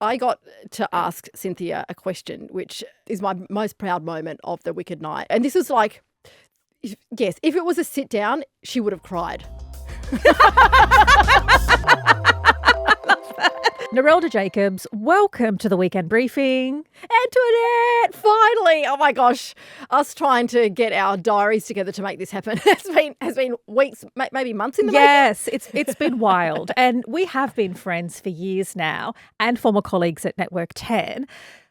I got to ask Cynthia a question, which is my most proud moment of the Wicked Night. And this was like, yes, if it was a sit down, she would have cried. Narelda Jacobs, welcome to the Weekend Briefing. Antoinette, finally. Oh my gosh. Us trying to get our diaries together to make this happen has been weeks, maybe months in the making. Yes, it's been wild. And we have been friends for years now and former colleagues at Network 10.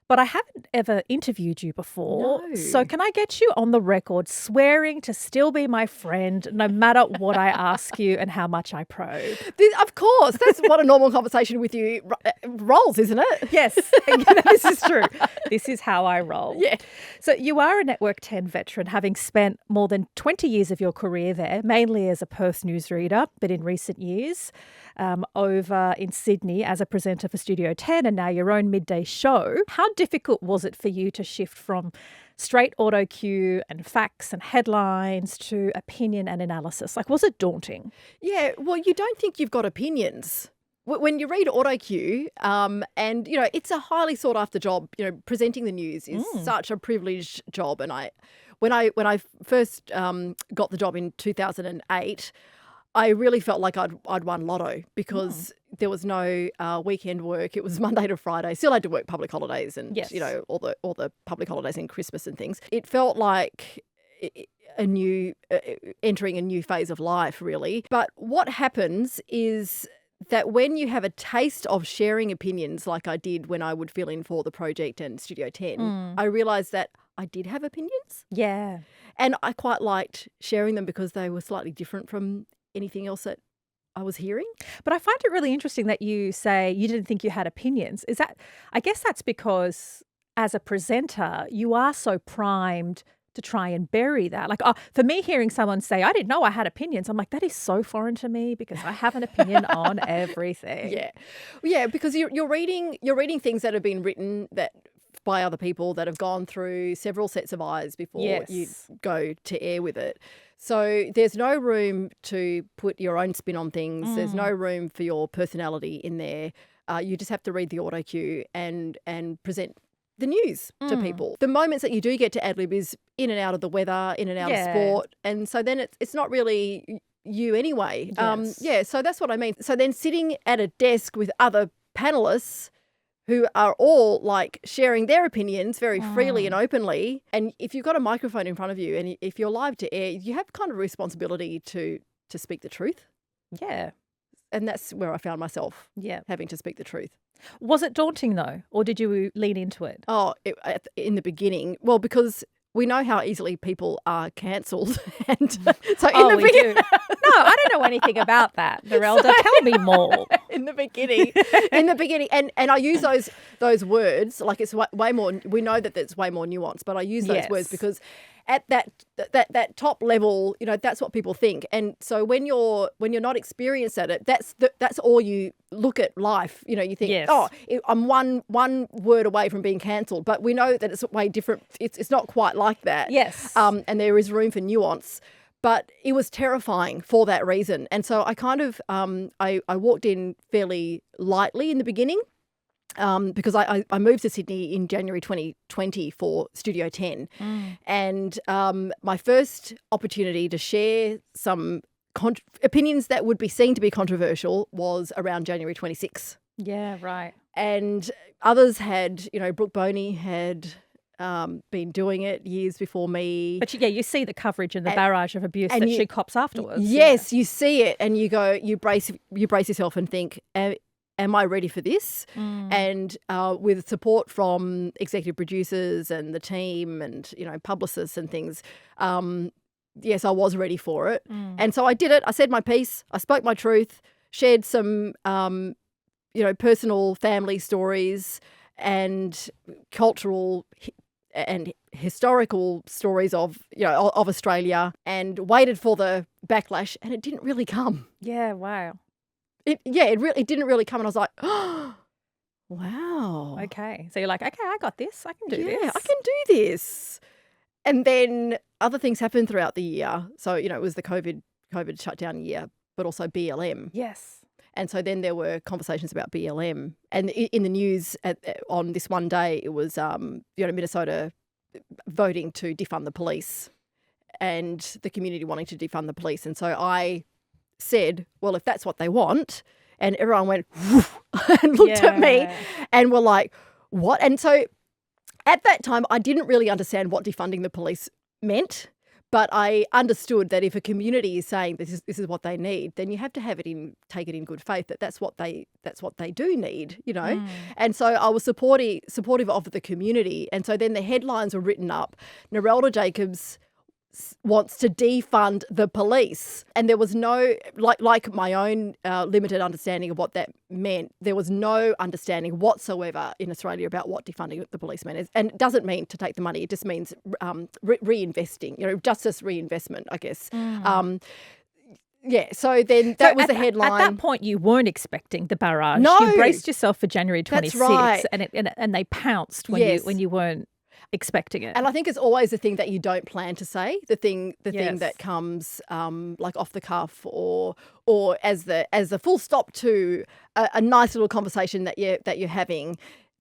But I haven't ever interviewed you before. No. So can I get you on the record swearing to still be my friend no matter what I ask you and how much I probe? Of course. That's what a normal conversation with you rolls, isn't it? Yes, this is true. This is how I roll. Yeah. So you are a Network 10 veteran, having spent more than 20 years of your career there, mainly as a Perth newsreader, but in recent years over in Sydney as a presenter for Studio 10 and now your own midday show. How difficult was it for you to shift from straight auto cue and facts and headlines to opinion and analysis? Like, was it daunting? Yeah, well, you don't think you've got opinions. When you read auto cue, and, you know, it's a highly sought after job, you know, presenting the news is such a privileged job. And when I first got the job in 2008, I really felt like I'd won lotto because there was no weekend work. It was Monday to Friday. Still had to work public holidays and, Yes. you know, all the public holidays and Christmas and things. It felt like entering a new phase of life, really. But what happens is that when you have a taste of sharing opinions like I did when I would fill in for the project and Studio 10, I realised that I did have opinions. Yeah. And I quite liked sharing them because they were slightly different from anything else that I was hearing. But I find it really interesting that you say you didn't think you had opinions. I guess that's because as a presenter, you are so primed to try and bury that. Like, for me, hearing someone say, I didn't know I had opinions, I'm like, that is so foreign to me because I have an opinion on everything. Yeah, because you're reading things that have been written by other people that have gone through several sets of eyes before you go to air with it. So there's no room to put your own spin on things. There's no room for your personality in there. You just have to read the auto cue and present the news to people. The moments that you do get to ad-lib is in and out of the weather, in and out of sport. And so then it's not really you anyway. Yes. So that's what I mean. So then sitting at a desk with other panellists who are all like sharing their opinions very freely and openly. And if you've got a microphone in front of you and if you're live to air, you have kind of a responsibility to speak the truth. Yeah. And that's where I found myself having to speak the truth. Was it daunting though, or did you lean into it? Oh, in the beginning. Well, because we know how easily people are cancelled. And so in the beginning. No, I don't know anything about that, Narelda. Tell me more. In the beginning, and I use those words like it's way more. We know that it's way more nuanced, but I use those words because at that top level, you know, that's what people think. And so when you're not experienced at it, that's all you look at life. You know, you think, I'm one word away from being cancelled, but we know that it's way different. It's not quite like that. Yes. And there is room for nuance. But it was terrifying for that reason. And so I kind of, I walked in fairly lightly in the beginning because I moved to Sydney in January 2020 for Studio 10. And my first opportunity to share some opinions that would be seen to be controversial was around January 26. Yeah, right. And others had, you know, Brooke Boney had been doing it years before me. But you see the coverage and the barrage of abuse that she cops afterwards. Yes, you see it and you go, you brace yourself and think, am I ready for this? And with support from executive producers and the team and, you know, publicists and things, yes, I was ready for it. And so I did it. I said my piece. I spoke my truth, shared some, you know, personal family stories and cultural and historical stories of, you know, of Australia, and waited for the backlash, and it didn't really come. Yeah, wow. It didn't really come, and I was like, oh, wow. Okay. So you're like, okay, I got this. I can do this. Yeah, I can do this. And then other things happened throughout the year. So, you know, it was the COVID shutdown year, but also BLM. Yes. And so then there were conversations about BLM. And in the news on this one day, it was Minnesota voting to defund the police and the community wanting to defund the police. And so I said, well, if that's what they want, and everyone went woof, and looked at me and were like, what? And so at that time, I didn't really understand what defunding the police meant, but I understood that if a community is saying this is what they need, then you have to take it in good faith that that's what they do need, you know. And so I was supportive of the community, and so then the headlines were written up. Narelda Jacobs wants to defund the police, and there was no like my own limited understanding of what that meant. There was no understanding whatsoever in Australia about what defunding the police meant, and it doesn't mean to take the money. It just means reinvesting, you know, justice reinvestment, I guess. So then that was the headline. At that point, you weren't expecting the barrage. No. You braced yourself for January 26th, right. and they pounced when you weren't expecting it. And I think it's always the thing that you don't plan to say, the thing that comes like off the cuff or as the full stop to a nice little conversation that you're having.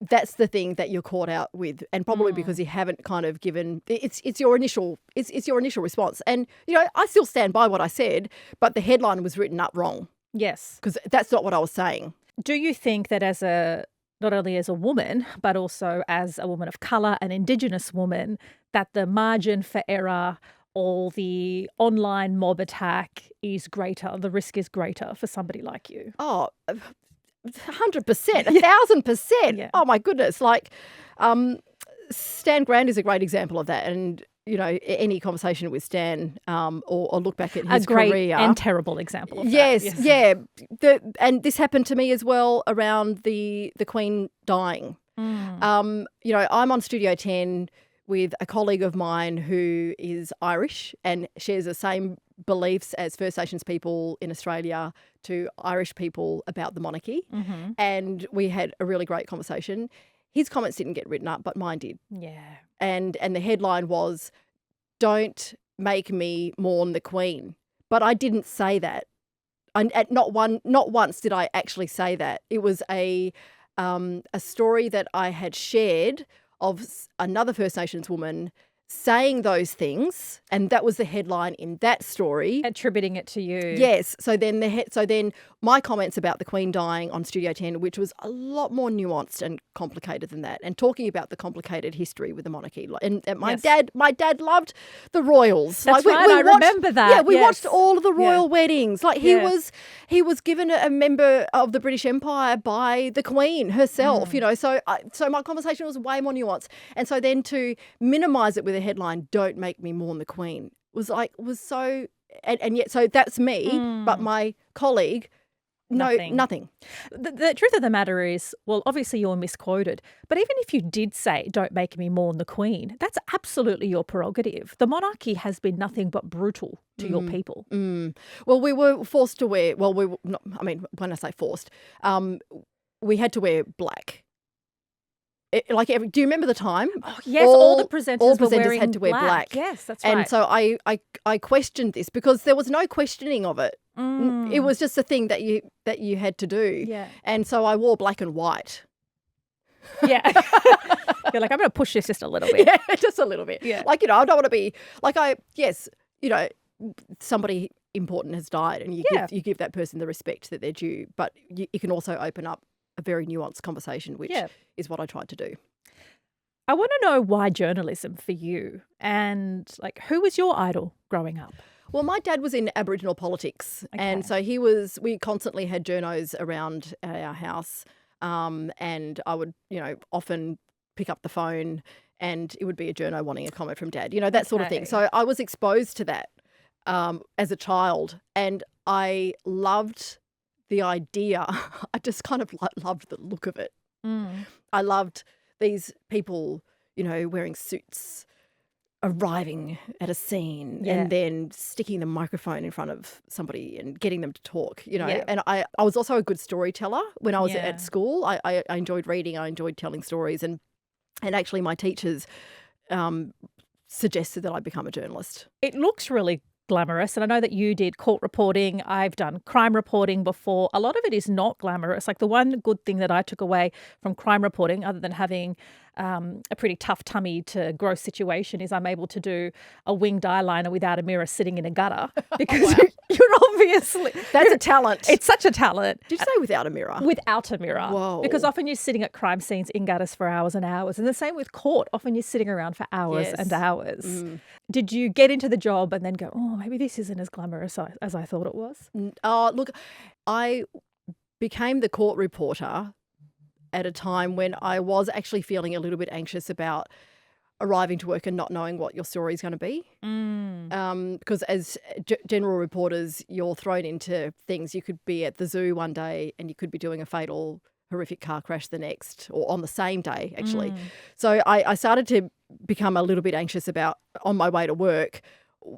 That's the thing that you're caught out with, and probably because you haven't kind of given it's your initial response. And you know, I still stand by what I said, but the headline was written up wrong. Yes, because that's not what I was saying. Do you think that not only as a woman, but also as a woman of colour, an Indigenous woman, that the margin for error or the online mob attack is greater, the risk is greater for somebody like you? Oh, 100%, 1,000%. Yeah. Oh, my goodness. Like, Stan Grant is a great example of that. And, you know, any conversation with Stan or look back at his career. A great and terrible example of that. Yes, yeah. And this happened to me as well around the Queen dying. You know, I'm on Studio 10 with a colleague of mine who is Irish and shares the same beliefs as First Nations people in Australia to Irish people about the monarchy. And we had a really great conversation. His comments didn't get written up, but mine did. Yeah. And the headline was, "Don't make me mourn the Queen." But I didn't say that. Not once did I actually say that. It was a story that I had shared of another First Nations woman saying those things, and that was the headline in that story. Attributing it to you. Yes. So then my comments about the Queen dying on Studio 10, which was a lot more nuanced and complicated than that, and talking about the complicated history with the monarchy. And my dad loved the royals. That's like, right. I remember that. Yeah, we watched all of the royal weddings. Like he was given a member of the British Empire by the Queen herself. You know, so my conversation was way more nuanced. And so then to minimise it with a headline, "Don't make me mourn the Queen," was so, and yet, so that's me, but my colleague, nothing. The truth of the matter is, well, obviously you're misquoted, but even if you did say, "Don't make me mourn the Queen," that's absolutely your prerogative. The monarchy has been nothing but brutal to your people. Well, we were forced to wear, when I say forced, we had to wear black. Do you remember the time? Oh, yes, all the presenters were wearing had to wear black. Yes, that's right. And so I questioned this because there was no questioning of it. It was just a thing that you had to do. Yeah. And so I wore black and white. Yeah. You're like, I'm going to push this just a little bit. Yeah, just a little bit. Yeah. Like, you know, I don't want to be like you know, somebody important has died and you give that person the respect that they're due, but you can also open up a very nuanced conversation, which is what I tried to do. I want to know why journalism for you, and like, who was your idol growing up? Well, my dad was in Aboriginal politics, and so we constantly had journos around our house, and I would, you know, often pick up the phone and it would be a journo wanting a comment from Dad, you know, that sort of thing. So I was exposed to that as a child, and I loved the idea. I just kind of loved the look of it. I loved these people, you know, wearing suits, arriving at a scene and then sticking the microphone in front of somebody and getting them to talk, you know. And I was also a good storyteller when I was at school. I enjoyed reading. I enjoyed telling stories. And actually my teachers suggested that I become a journalist. It looks really glamorous. And I know that you did court reporting. I've done crime reporting before. A lot of it is not glamorous. Like the one good thing that I took away from crime reporting, other than having a pretty tough tummy to gross situation, is I'm able to do a winged eyeliner without a mirror sitting in a gutter because you're obviously... That's a talent. It's such a talent. Did you say without a mirror? Without a mirror. Whoa. Because often you're sitting at crime scenes in gutters for hours and hours. And the same with court. Often you're sitting around for hours and hours. Did you get into the job and then go, oh, maybe this isn't as glamorous as I thought it was? Look, I became the court reporter at a time when I was actually feeling a little bit anxious about arriving to work and not knowing what your story is going to be. Because as general reporters, you're thrown into things. You could be at the zoo one day and you could be doing a fatal, horrific car crash the next, or on the same day, actually. So I started to become a little bit anxious about, on my way to work,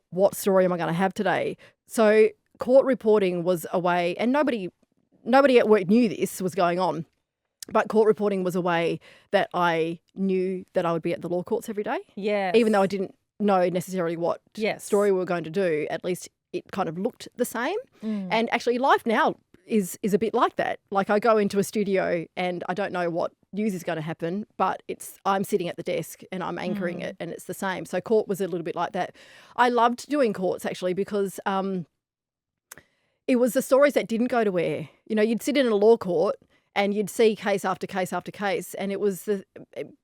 what story am I going to have today? So court reporting was a way, and nobody at work knew this was going on, but court reporting was a way that I knew that I would be at the law courts every day. Yes. Even though I didn't know necessarily what story we were going to do, at least it kind of looked the same. And actually life now is a bit like that. Like I go into a studio and I don't know what news is going to happen, but I'm sitting at the desk and I'm anchoring it, and it's the same. So court was a little bit like that. I loved doing courts actually because it was the stories that didn't go to air. You know, you'd sit in a law court and you'd see case after case after case, and it was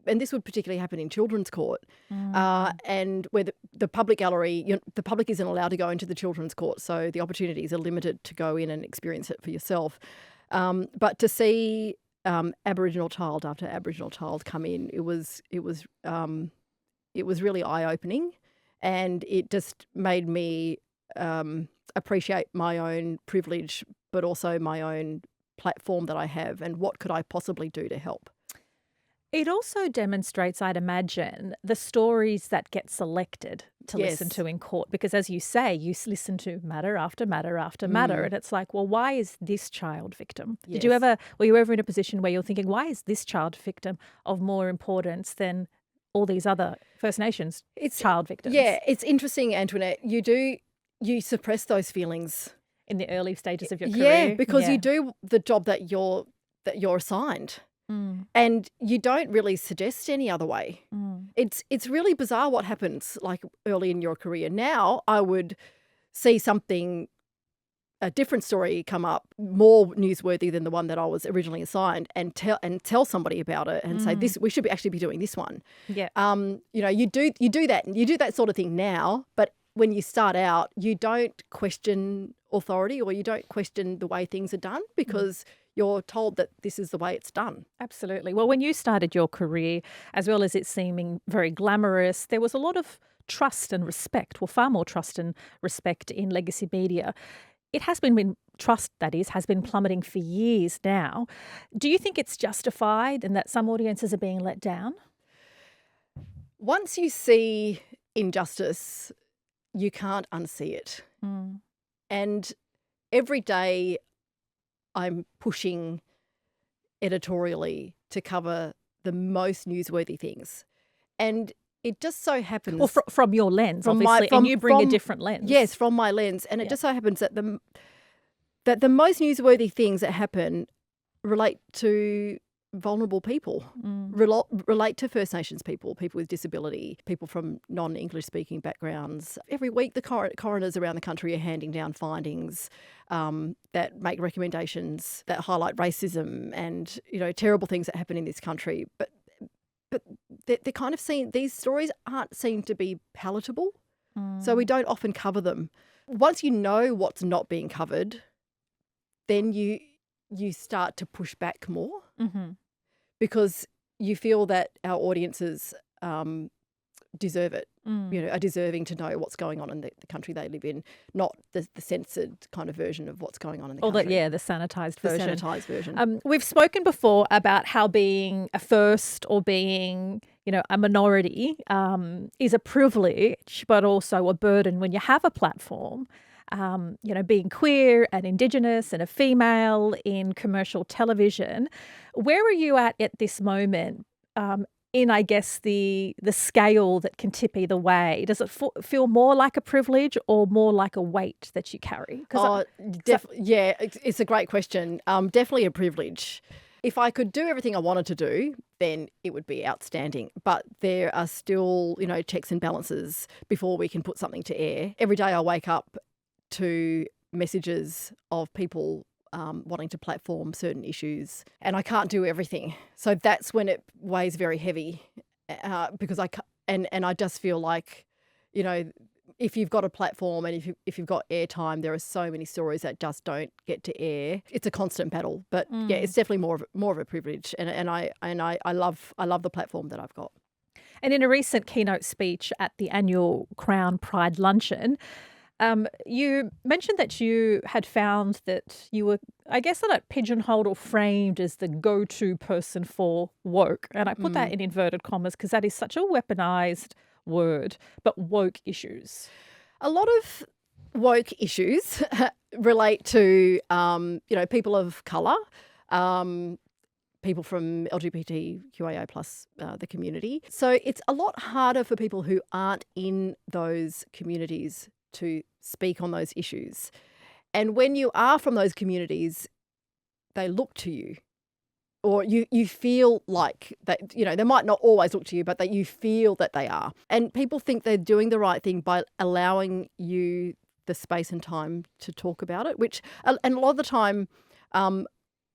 and this would particularly happen in children's court, and where the public gallery, the public isn't allowed to go into the children's court, so the opportunities are limited to go in and experience it for yourself. But to see Aboriginal child after Aboriginal child come in, it was really eye-opening, and it just made me appreciate my own privilege, but also my own platform that I have, and what could I possibly do to help. It also demonstrates, I'd imagine, the stories that get selected to listen to in court, because as you say, you listen to matter after matter after matter, and it's like, well, why is this child victim? Were you ever in a position where you're thinking, why is this child victim of more importance than all these other First Nations child victims? Yeah, it's interesting, Antoinette. You suppress those feelings in the early stages of your career. Yeah, because you do the job that you're assigned, and you don't really suggest any other way. It's really bizarre what happens like early in your career. Now I would see a different story come up, more newsworthy than the one that I was originally assigned, and tell somebody about it and say, this, we should actually be doing this one. Yeah. You do that sort of thing now, but when you start out, you don't question authority, or you don't question the way things are done, because you're told that this is the way it's done. Absolutely. Well, when you started your career, as well as it seeming very glamorous, there was a lot of trust and respect, well, far more trust and respect in legacy media. It has been trust, that is, has been plummeting for years now. Do you think it's justified and that some audiences are being let down? Once you see injustice, you can't unsee it. And every day I'm pushing editorially to cover the most newsworthy things. And it just so happens... Well, from your lens, obviously, and you bring a different lens. Yes, from my lens. And it just so happens that the most newsworthy things that happen relate to vulnerable people, relate to First Nations people with disability, people from non-English speaking backgrounds. Every week the coroners around the country are handing down findings that make recommendations that highlight racism and, terrible things that happen in this country. But they're kind of seen, these stories aren't seen to be palatable, so we don't often cover them. Once you know what's not being covered, then you start to push back more, because you feel that our audiences deserve it, are deserving to know what's going on in the country they live in, not the censored kind of version of what's going on in the country. The sanitised version. The sanitised version. We've spoken before about how being a first or being, a minority is a privilege, but also a burden when you have a platform. Being queer and Indigenous and a female in commercial television. Where are you at this moment in, I guess, the scale that can tip either way? Does it feel more like a privilege or more like a weight that you carry? Yeah, it's a great question. Definitely a privilege. If I could do everything I wanted to do, then it would be outstanding. But there are still, checks and balances before we can put something to air. Every day I wake up to messages of people wanting to platform certain issues, and I can't do everything. So that's when it weighs very heavy, because I just feel like, if you've got a platform and if you've got airtime, there are so many stories that just don't get to air. It's a constant battle, but yeah, it's definitely more of a privilege, and I love the platform that I've got. And in a recent keynote speech at the annual Crown Pride Luncheon, you mentioned that you had found that you were, I guess, not pigeonholed or framed as the go-to person for woke. And I put that in inverted commas because that is such a weaponized word, but woke issues. A lot of woke issues relate to, people of colour, people from LGBTQIA plus the community. So it's a lot harder for people who aren't in those communities to speak on those issues. And when you are from those communities, they look to you, or you feel like that, they might not always look to you, but that you feel that they are. And people think they're doing the right thing by allowing you the space and time to talk about it, and a lot of the time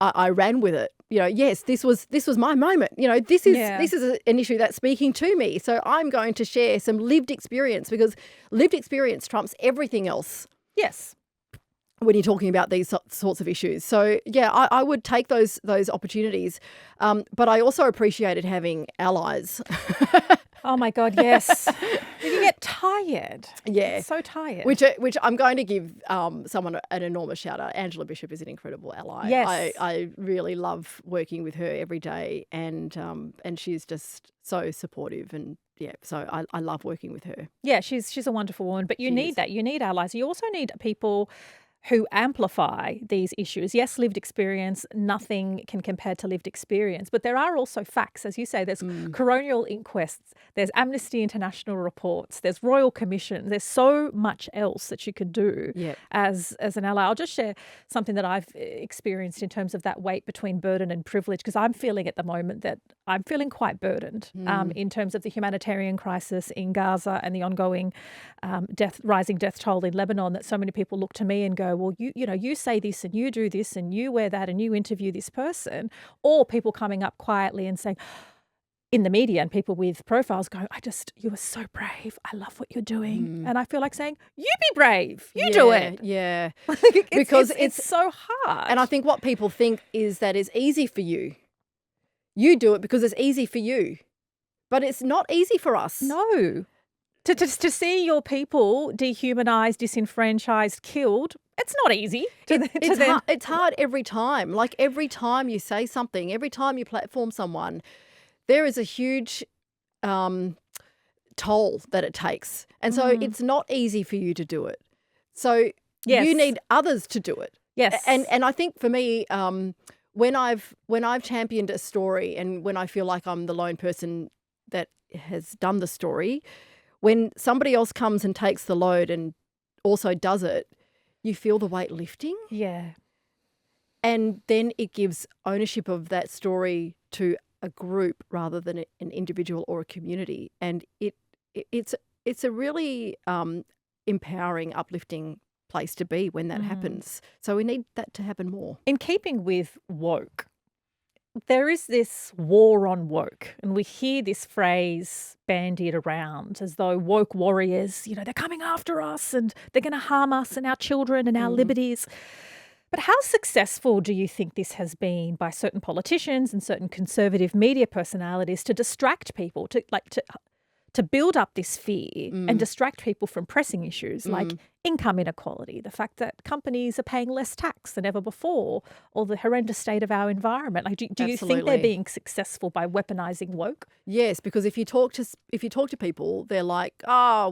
I ran with it. Yes, this was my moment. This is an issue that's speaking to me. So I'm going to share some lived experience, because lived experience trumps everything else. Yes. When you're talking about these sorts of issues. So yeah, I would take those opportunities. But I also appreciated having allies. Oh my God, yes. You get tired. Yeah. So tired. Which I'm going to give someone an enormous shout out. Angela Bishop is an incredible ally. Yes. I really love working with her every day, and she's just so supportive, and yeah, so I love working with her. Yeah, she's a wonderful woman, but you need that. You need allies. You also need people who amplify these issues. Yes, lived experience, nothing can compare to lived experience, but there are also facts. As you say, there's coronial inquests, there's Amnesty International reports, there's royal commission, there's so much else that you could do as an ally. I'll just share something that I've experienced in terms of that weight between burden and privilege, because I'm feeling at the moment that I'm feeling quite burdened in terms of the humanitarian crisis in Gaza and the ongoing rising death toll in Lebanon, that so many people look to me and go, well, you say this and you do this and you wear that and you interview this person, or people coming up quietly and saying in the media, and people with profiles going, you are so brave. I love what you're doing. And I feel like saying, you be brave. You do it. Yeah. Because it's so hard. And I think what people think is that it's easy for you. You do it because it's easy for you. But it's not easy for us. No. To see your people dehumanised, disenfranchised, killed, it's not easy. It's hard every time. Like every time you say something, every time you platform someone, there is a huge toll that it takes. And so it's not easy for you to do it. So you need others to do it. Yes. And I think for me, when I've championed a story, and when I feel like I'm the lone person that has done the story, when somebody else comes and takes the load and also does it, you feel the weight lifting. Yeah. And then it gives ownership of that story to a group rather than an individual or a community. And it's a really empowering, uplifting place to be when that happens. So we need that to happen more. In keeping with woke, there is this war on woke, and we hear this phrase bandied around as though woke warriors, they're coming after us and they're going to harm us and our children and our liberties. But how successful do you think this has been by certain politicians and certain conservative media personalities to distract people, to build up this fear and distract people from pressing issues like income inequality, the fact that companies are paying less tax than ever before, or the horrendous state of our environment. Like, do you think they're being successful by weaponizing woke? Yes, because if you talk to people, they're like, "Oh,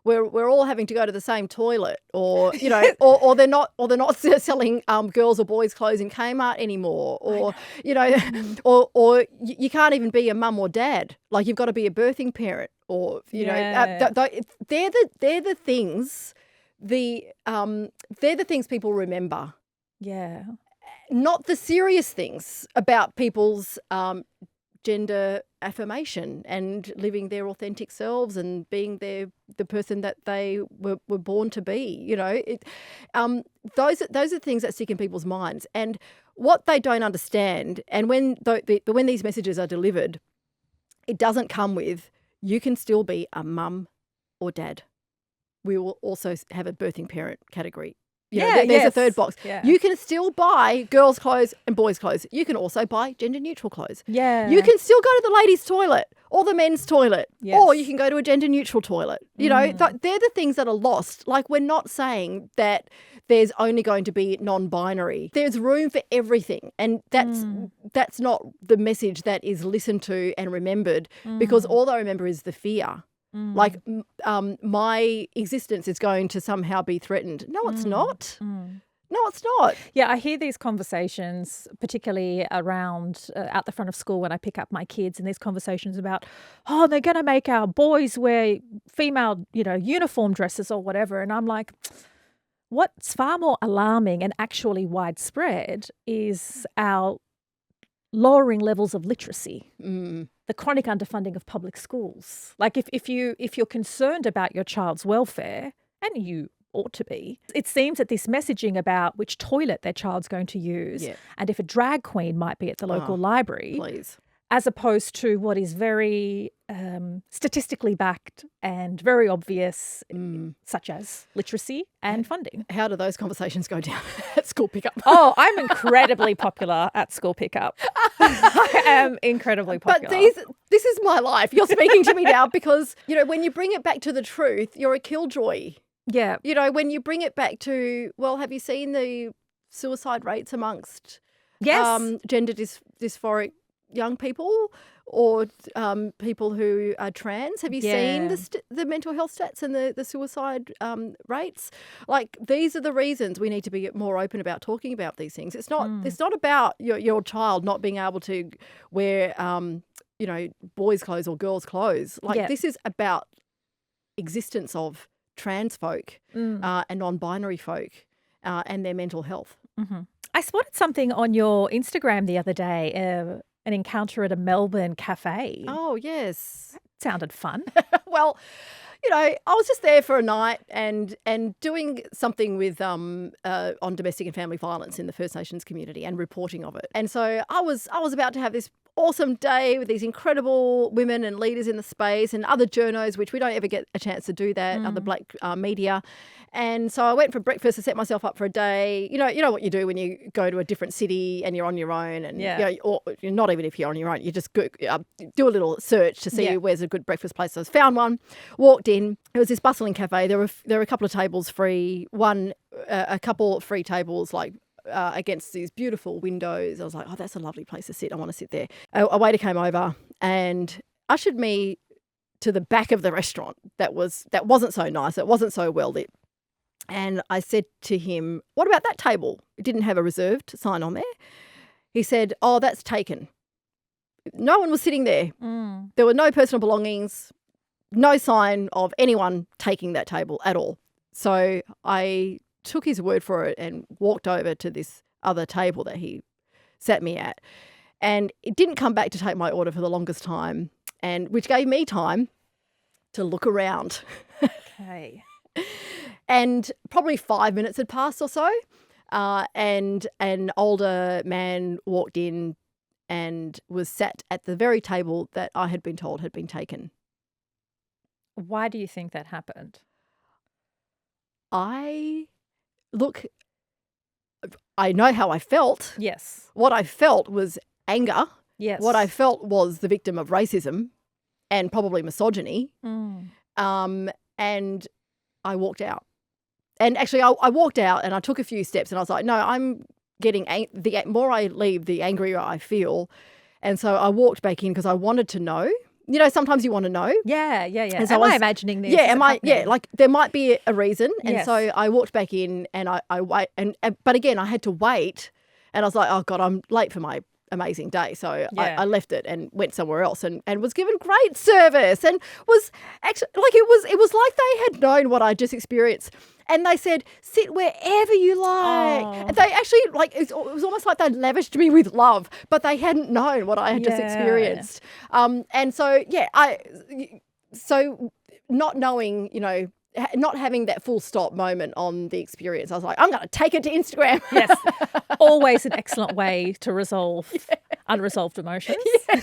we're all having to go to the same toilet," or you know, or they're not selling girls or boys clothes in Kmart anymore, or you know, or you can't even be a mum or dad. Like, you've got to be a birthing parent, or you know, they're the things. They're the things people remember. Yeah. Not the serious things about people's gender affirmation and living their authentic selves and being the person that they were born to be. You know, those are things that stick in people's minds. And what they don't understand, and when these messages are delivered, it doesn't come with, you can still be a mum or dad. We will also have a birthing parent category. You know, there's a third box. Yeah. You can still buy girls' clothes and boys' clothes. You can also buy gender-neutral clothes. Yeah. You can still go to the ladies' toilet or the men's toilet, or you can go to a gender-neutral toilet. You know, they're the things that are lost. Like, we're not saying that there's only going to be non-binary. There's room for everything, and that's not the message that is listened to and remembered, because all they remember is the fear. Like, my existence is going to somehow be threatened. No, it's not. No, it's not. Yeah, I hear these conversations, particularly around out the front of school when I pick up my kids, and these conversations about, oh, they're going to make our boys wear female, uniform dresses or whatever. And I'm like, what's far more alarming and actually widespread is our lowering levels of literacy. The chronic underfunding of public schools. Like, if you're concerned about your child's welfare, and you ought to be, it seems that this messaging about which toilet their child's going to use and if a drag queen might be at the local library, as opposed to what is very statistically backed and very obvious, such as literacy and funding. How do those conversations go down at school pickup? Oh, I'm incredibly popular at school pickup. I am incredibly popular. But this is my life. You're speaking to me now because, when you bring it back to the truth, you're a killjoy. Yeah. When you bring it back to, well, have you seen the suicide rates amongst gender dysphoric young people or people who are trans? Have you seen the mental health stats and the suicide rates? Like, these are the reasons we need to be more open about talking about these things. It's not about your child not being able to wear boys' clothes or girls' clothes. Like, this is about existence of trans folk and non-binary folk and their mental health. Mm-hmm. I spotted something on your Instagram the other day, an encounter at a Melbourne cafe. Oh, yes. That sounded fun. Well, I was just there for a night and doing something with on domestic and family violence in the First Nations community and reporting of it. And so I was about to have this awesome day with these incredible women and leaders in the space and other journos, which we don't ever get a chance to do that, other black media. And so I went for breakfast to set myself up for a day. You know what you do when you go to a different city and you're on your own, and or not even if you're on your own, you just go, do a little search to see where's a good breakfast place. So I found one, walked in. It was this bustling cafe. There were a couple of tables free. A couple free tables against these beautiful windows. I was like, oh, that's a lovely place to sit. I want to sit there. A waiter came over and ushered me to the back of the restaurant that wasn't so nice. It wasn't so well lit. And I said to him, what about that table? It didn't have a reserved sign on there. He said, oh, that's taken. No one was sitting there. There were no personal belongings, no sign of anyone taking that table at all. So I took his word for it and walked over to this other table that he sat me at. And it didn't come back to take my order for the longest time, and which gave me time to look around. Okay. And probably 5 minutes had passed or so, and an older man walked in and was sat at the very table that I had been told had been taken. Why do you think that happened? I know how I felt. Yes. What I felt was anger. Yes. What I felt was the victim of racism and probably misogyny. And I walked out And actually, I walked out and I took a few steps and I was like, no, I'm getting the more I leave, the angrier I feel. And so I walked back in because I wanted to know. You know, sometimes you want to know. Yeah. And so am I imagining this? Yeah, Happening? like there might be a reason. And Yes. so I walked back in and I wait. But again, I had to wait. And I was like, oh, God, I'm late for my amazing day. So I left it and went somewhere else and was given great service and was actually like it was like they had known what I just experienced. And they said, sit wherever you like. Oh. And they actually, like, it was almost like they lavished me with love, but they hadn't known what I had just experienced. And so, so not knowing, you know, not having that full stop moment on the experience, I was like, I'm going to take it to Instagram. Yes. Always an excellent way to resolve unresolved emotions. Yeah.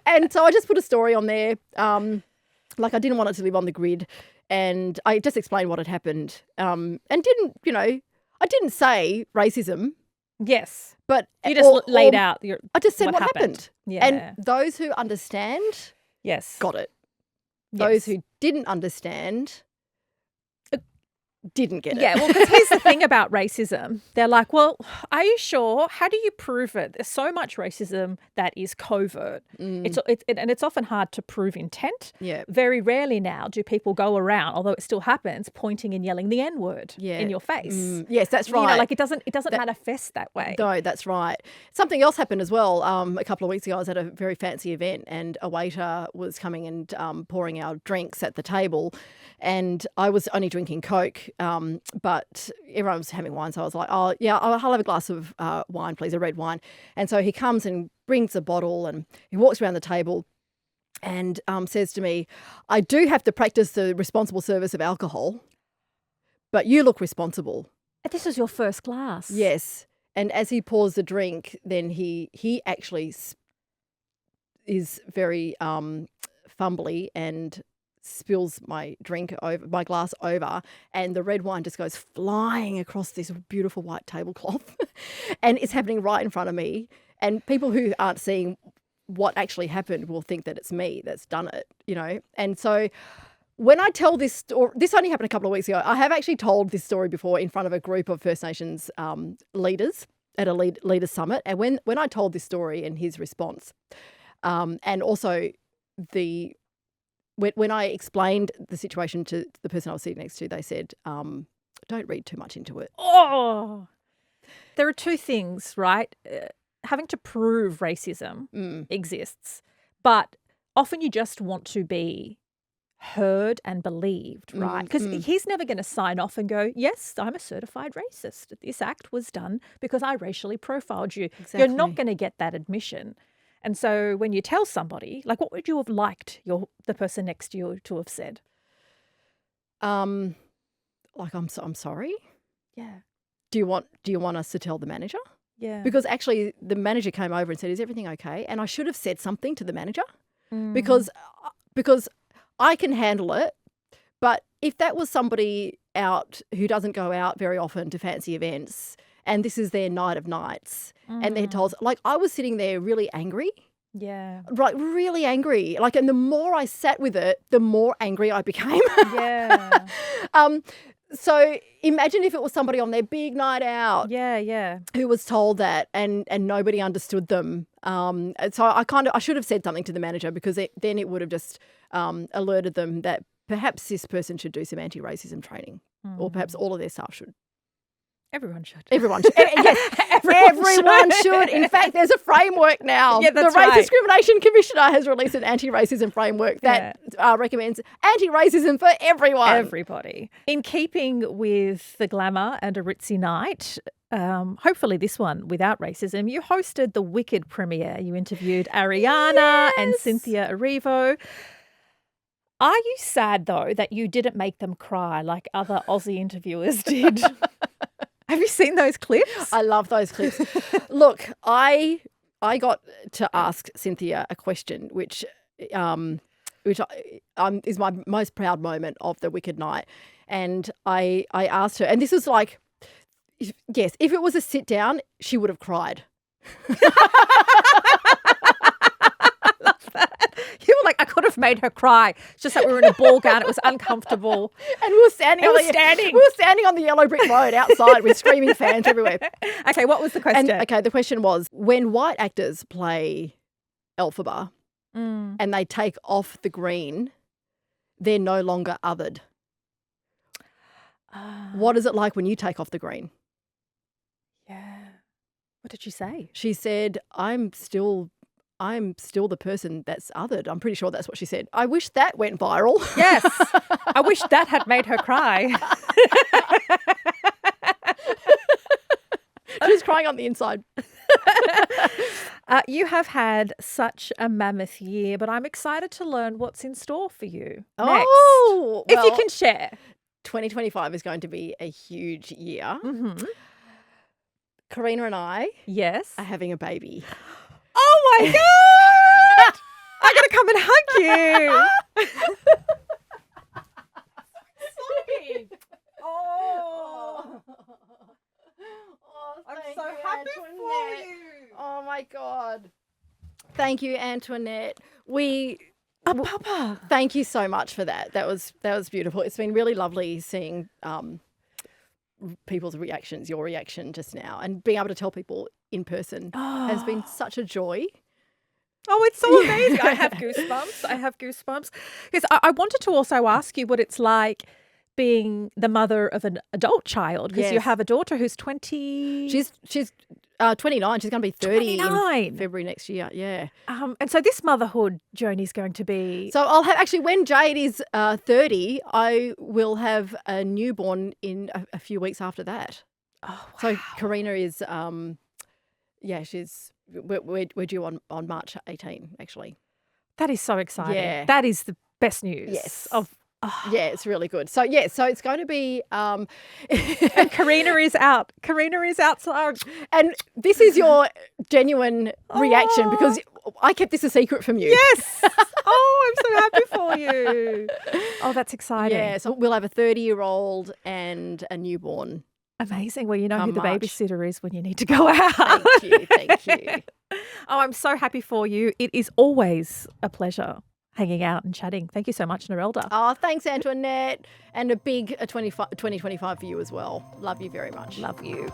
And so I just put a story on there. Like I didn't want it to live on the grid. And I just explained what had happened and didn't, you know, I didn't say racism. Yes. But you just laid out I just said what happened. Yeah. And those who understand got it. Those who didn't understand didn't get it. Yeah, well, because here's the thing about racism. They're like, well, are you sure? How do you prove it? There's so much racism that is covert. And it's often hard to prove intent. Yeah. Very rarely now do people go around, although it still happens, pointing and yelling the N-word in your face. Yes, that's right. You know, like it doesn't manifest that way. No, that's right. Something else happened as well. A couple of weeks ago, I was at a very fancy event and a waiter was coming and pouring our drinks at the table. And I was only drinking Coke, but everyone was having wine. So I was like, oh, yeah, I'll have a glass of wine, please, a red wine. And so he comes and brings a bottle and he walks around the table and says to me, I do have to practice the responsible service of alcohol, but you look responsible. This was your first glass. Yes. And as he pours the drink, then he actually is very fumbly and spills my glass over, and the red wine just goes flying across this beautiful white tablecloth. And it's happening right in front of me. And people who aren't seeing what actually happened will think that it's me that's done it, you know. And so when I tell this story, this only happened a couple of weeks ago. I have actually told this story before in front of a group of First Nations leaders at a leaders summit. And when I told this story and his response, and also when I explained the situation to the person I was sitting next to, they said, don't read too much into it. Oh, there are two things, right? Having to prove racism exists, but often you just want to be heard and believed, right? Because he's never going to sign off and go, yes, I'm a certified racist. This act was done because I racially profiled you. Exactly. You're not going to get that admission. And so when you tell somebody, like, what would you have liked the person next to you to have said? Like, I'm sorry. Yeah. Do you want us to tell the manager? Yeah. Because actually the manager came over and said, is everything okay? And I should have said something to the manager because I can handle it. But if that was somebody out who doesn't go out very often to fancy events and this is their night of nights and they're told, like, I was sitting there really angry. Yeah. Right, really angry. Like, and the more I sat with it, the more angry I became. Yeah. So imagine if it was somebody on their big night out. Yeah. Who was told that and nobody understood them. So I should have said something to the manager because then it would have just alerted them that perhaps this person should do some anti-racism training or perhaps all of their staff should. Everyone should. Everyone should. Yes, everyone should. In fact, there's a framework now. Yeah, that's the Race right. Discrimination Commissioner has released an anti-racism framework that recommends anti-racism for everyone. Everybody. In keeping with the glamour and a ritzy night, hopefully this one without racism, you hosted the Wicked premiere. You interviewed Ariana and Cynthia Erivo. Are you sad, though, that you didn't make them cry like other Aussie interviewers did? Have you seen those clips? I love those clips. Look, I got to ask Cynthia a question, which is my most proud moment of the Wicked night. And I asked her, and this was like, yes, if it was a sit down, she would have cried. I love that. You were like, I could have made her cry. It's just that we were in a ball gown. It was uncomfortable. And we were standing on the yellow brick road outside with screaming fans everywhere. Okay, what was the question? And, the question was, when white actors play Elphaba and they take off the green, they're no longer othered. What is it like when you take off the green? Yeah. What did she say? She said, I'm still the person that's othered. I'm pretty sure that's what she said. I wish that went viral. Yes. I wish that had made her cry. She was crying on the inside. You have had such a mammoth year, but I'm excited to learn what's in store for you next. Oh, if you can share. 2025 is going to be a huge year. Mm-hmm. Karina and I are having a baby. Oh, my God! I'm going to come and hug you. Oh, I'm so happy for you. Oh, my God. Thank you, Antoinette. Papa. Thank you so much for that. That was beautiful. It's been really lovely seeing people's reactions, your reaction just now, and being able to tell people in person has been such a joy. Oh, it's so amazing. I have goosebumps. Because I wanted to also ask you what it's like being the mother of an adult child, because you have a daughter who's 20. She's 29. She's going to be 30 in February next year. Yeah. And so this motherhood journey is going to be. So I'll have when Jade is 30, I will have a newborn in a few weeks after that. Oh, wow. So Karina is we're due on March 18 actually. That is so exciting. Yeah. That is the best news. Yes. Yeah, it's really good. So so it's going to be and Karina is out. So and this is your genuine reaction, because I kept this a secret from you. Yes. Oh, I'm so happy for you. Oh, that's exciting. Yeah, so we'll have a 30-year-old and a newborn. Amazing. Well, you know who the March. babysitter is when you need to go out. Thank you. Oh, I'm so happy for you. It is always a pleasure hanging out and chatting. Thank you so much, Narelda. Oh, thanks, Antoinette. And a big 2025 for you as well. Love you very much. Love you.